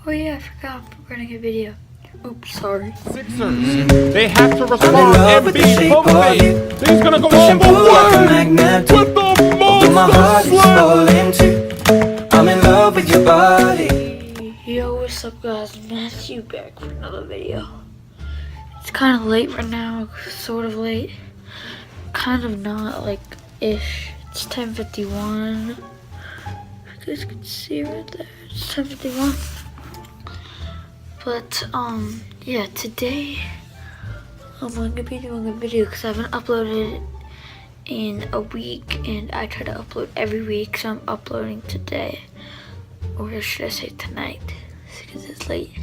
Oh yeah, I forgot I'm recording a video. Oops, sorry. Sixers, they have to respond and be motivated. He's gonna go all the way with the monster slam. I'm in love with your body. Yo, what's up guys? Matthew back for another video. It's kind of late right now, sort of late. Kind of not, like, ish. It's 10:51. If you guys can see right there, it's 10:51. But, yeah, today I'm going to be doing a video because I haven't uploaded in a week, and I try to upload every week, so I'm uploading today, or should I say tonight, because it's late.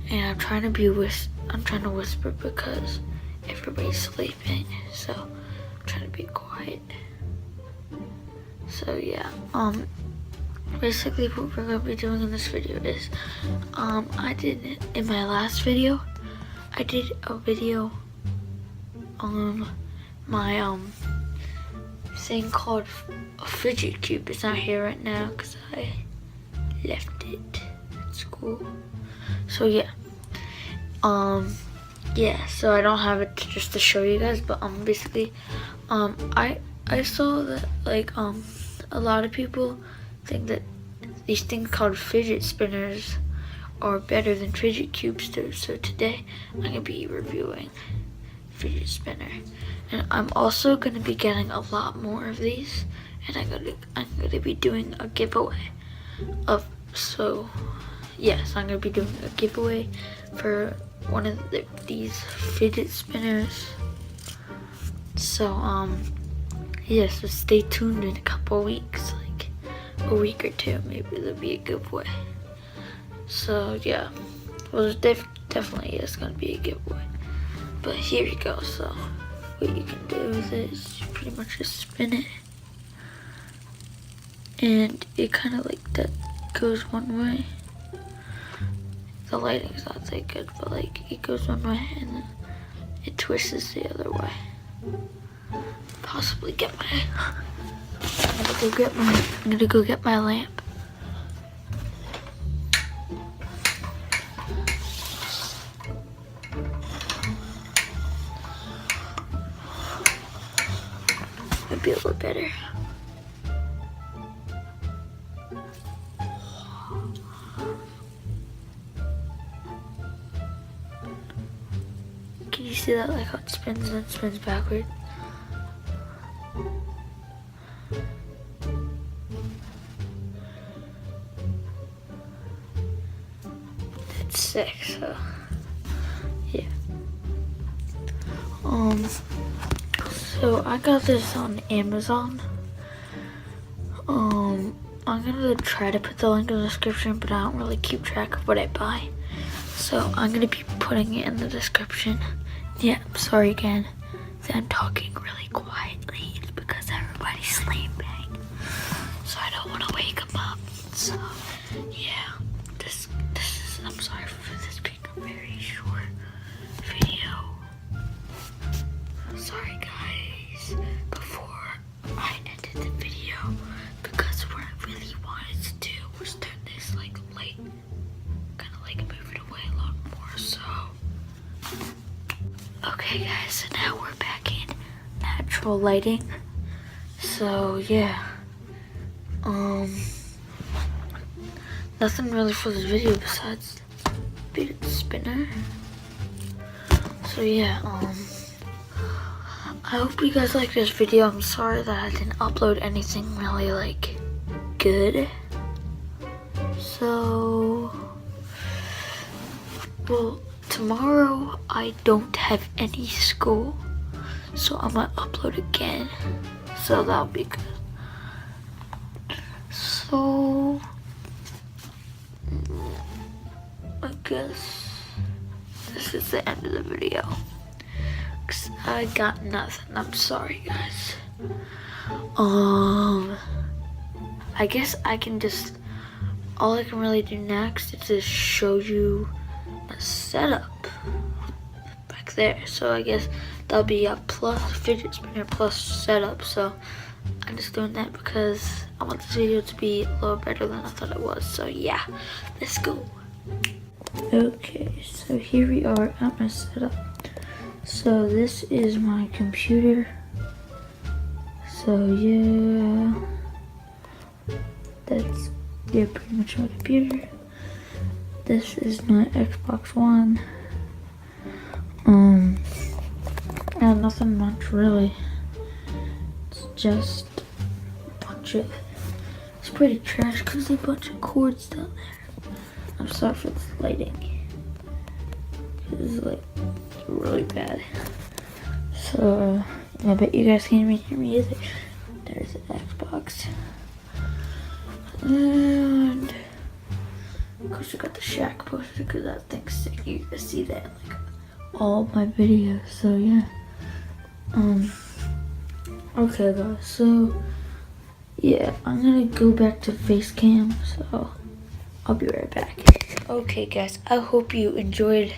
And I'm trying to whisper because everybody's sleeping, so I'm trying to be quiet. So yeah, basically what we're gonna be doing in this video is, I did in my last video, I did a video on my thing called a Fidget cube. It's not here right now because I left it at school. So yeah, yeah. So I don't have it just to show you guys, but basically, I saw that like a lot of people think that these things called fidget spinners are better than fidget cubes too. So today I'm gonna be reviewing fidget spinner, and I'm also gonna be getting a lot more of these, and I'm gonna be doing a giveaway of, so yes, I'm gonna be doing a giveaway for one of these fidget spinners. So yeah, so stay tuned in a couple weeks, like a week or two, maybe there'll be a giveaway. So yeah, well, there definitely is gonna be a giveaway. But here you go. So what you can do with it is you pretty much just spin it, and it kind of like that goes one way. The lighting's not that good, but like it goes one way and then it twists the other way. Possibly get my. I'm gonna go get my lamp. It'd be a little better. Can you see that, like how it spins and spins backward? It's sick, so yeah. So I got this on Amazon. I'm gonna try to put the link in the description, but I don't really keep track of what I buy. So I'm gonna be putting it in the description. Yeah, I'm sorry again that I'm talking really quietly. It's because everybody's sleeping, so I don't want to wake them up. So yeah, this is, I'm sorry for this being a very short video. Sorry guys, before I ended the video, because what I really wanted to do was turn this like light, kind of like move it away a lot more. So okay guys, so now we're back in natural lighting. So yeah, nothing really for this video besides fidget spinner. So yeah, I hope you guys like this video. I'm sorry that I didn't upload anything really like good. So, well, tomorrow I don't have any school, so I'm gonna upload again, so that'll be good. So I guess this is the end of the video, cause I got nothing. I'm sorry guys. I guess I can just, all I can really do next is just show you my setup back there. So I guess that'll be a plus fidget spinner plus setup. So I'm just doing that because I want this video to be a little better than I thought it was. So yeah, let's go. Okay, so here we are at my setup. So this is my computer. So yeah, that's pretty much my computer. This is my Xbox One. And nothing much really. It's just a bunch of, it's pretty trash because there's a bunch of cords down there. I'm sorry for this lighting. It's like really bad. So I bet you guys can't even hear me either. There's the Xbox. And of course I got the Shack poster because that thing's sick. You can see that in like all my videos. So yeah. Okay guys, so yeah, I'm gonna go back to face cam, so I'll be right back. Okay guys, I hope you enjoyed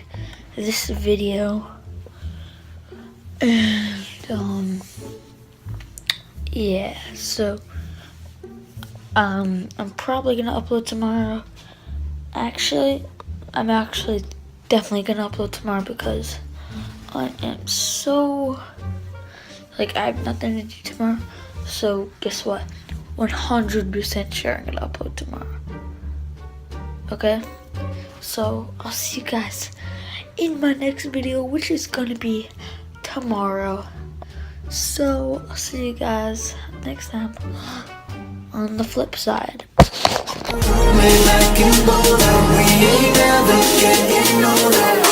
this video. And yeah, so I'm probably gonna upload tomorrow. I'm actually definitely gonna upload tomorrow because I am so, like, I have nothing to do tomorrow. So guess what? 100% sure I'm gonna upload tomorrow. Okay? So I'll see you guys in my next video, which is gonna be tomorrow. So I'll see you guys next time on the flip side. We like it both, we ain't never getting older.